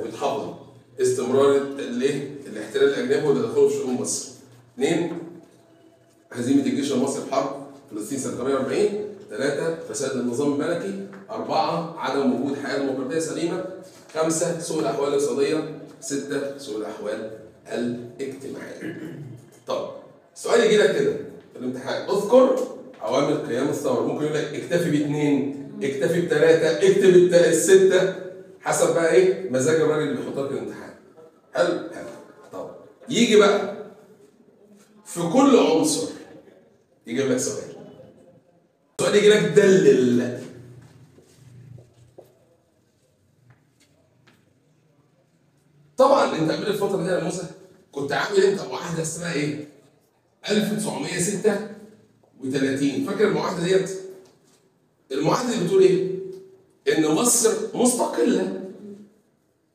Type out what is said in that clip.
ويتحفظوا استمرار الاحتلال الاجنبي والتدخل في شؤون مصر. 2 هزيمه الجيش المصري في حرب فلسطين سنه 48. 3 فساد النظام الملكي. 4 عدم وجود حياه ديمقراطيه سليمه. 5 سوء الاحوال الاقتصاديه. 6 سوء الاحوال الاجتماعيه. طب السؤال يجي لك كده في الامتحان، اذكر عوامل قيام الثوره. ممكن يقول لك اكتفي ب2، اكتفي ب3، اكتب ال6، حسب بقى ايه مزاج الراجل اللي بيحط لك الامتحان. حلو. طب يجي بقى في كل عنصر يجيب لك سؤال يجي لك دلل. طبعا انت قبل الفتره دي يا موسى كنت عامل انت معاهده اسمها ايه؟ 1936. فاكر المعاهده ديت؟ المعاهده دي بتقول ايه؟ ان مصر مستقله